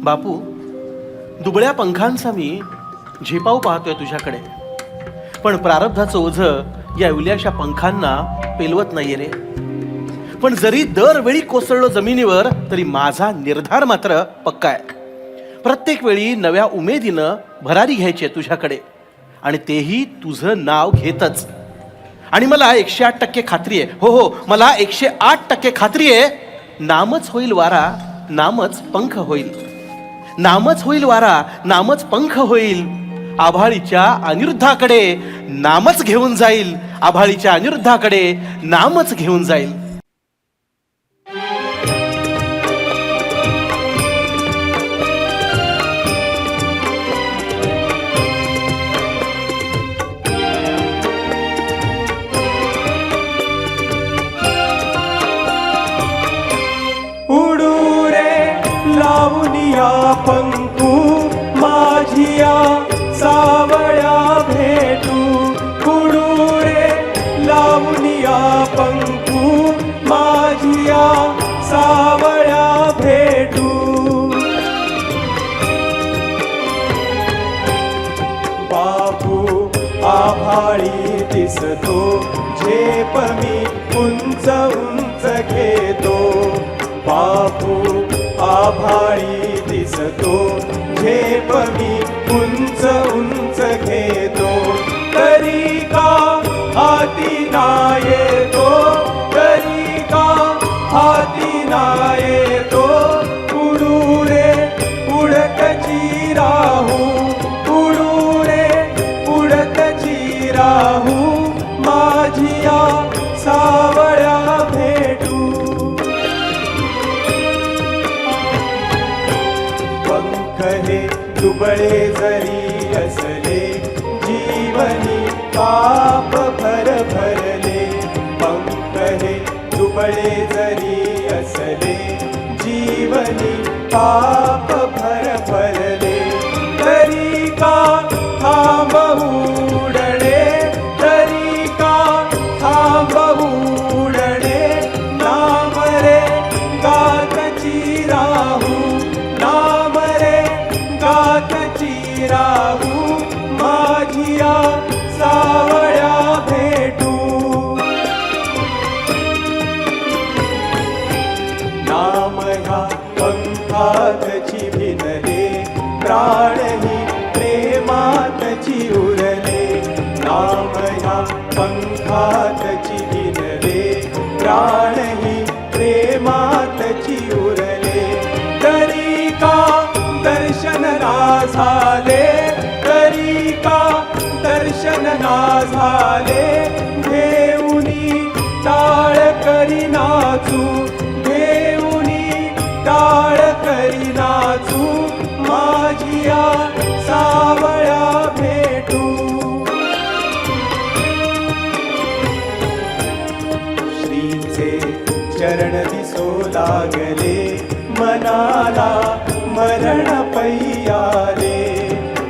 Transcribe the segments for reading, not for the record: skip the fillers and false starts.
बापू, दुबळ्या पंखांचा मी झेपाव पाहतोय तुझ्याकडे, पण प्रारब्धाचं ओझं या इवल्याशा पंखांना पेलवत नाहीये रे. पण जरी दरवेळी कोसळलो जमिनीवर तरी माझा निर्धार मात्र पक्का आहे. प्रत्येक वेळी नव्या उमेदीनं भरारी घ्यायची आहे तुझ्याकडे, आणि तेही तुझं नाव घेतच. आणि मला 108% खात्री आहे, हो हो, मला 108% खात्री आहे, नामच होईल वारा, नामच पंख होईल. नामच होईल वारा, नामच पंख होईल. आभाळीच्या अनिरुद्धाकडे नामच घेऊन जाईल, आभाळीच्या अनिरुद्धाकडे नामच घेऊन जाईल. उडू रे लावूनिया पंखू माझिया सावळ्या भेटू. उडू रे लावूनिया पंखू माझिया सावळ्या भेटू. बापू आभाळी दिसतो, झेप मी उंच उंच घेतो. बापू आभाळी दिसतो, झेप मी उंच उंच घेतो. तरी का हाती ना येतो, तरी का हाती ना येतो. उडू रे उडतची राहू, उडू रे उडतची राहू. माझिया सावळ्या भेटू. हे दुबळे जरी असले, जीवनी पाप भर भरले. पंख हे दुबळे जरी असले, जीवनी पाप भर भरले. तरी का थांबवू उडणे, तरी का थांबवू उडणे. नाम रे गातची राहू, नाम रे गातची राहू. माझिया सावळ्या भेटू. नाम ह्या पंखातची भिनले, प्राणही प्रेमातची उरले. नाम ह्या पंखातची भिनले, प्राणही प्रेमातची उरले. तरी का दर्शन ना झाले, तरी का दर्शन ना झाले. घेऊनी टाळ करी नाचू, घेऊनी टाळ करी नाचू. माझिया सावळ्या भेटू. श्रीचे चरण दिसो लागले, मनाला मरण पैयाले.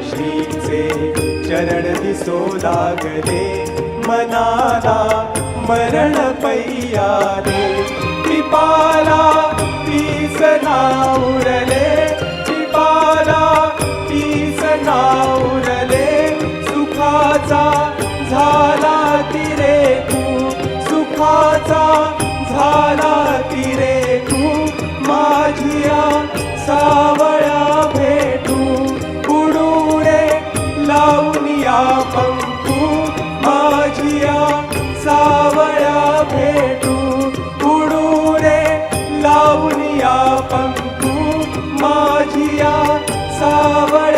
श्रीचे चरण दिसो लागले, मनाला मरण पैयाले. पिपाला पीस ना उरले, पिपाला पीस ना उरले. सुखाचा झाला तिरे तू, सुखाचा झाला तिरे तू. माझिया सावळ्या भेटू. उडू रे लावूनिया पंखू माझिया सावळ्या भेटू. उडू रे लावूनिया पंखू माझिया सावळ्या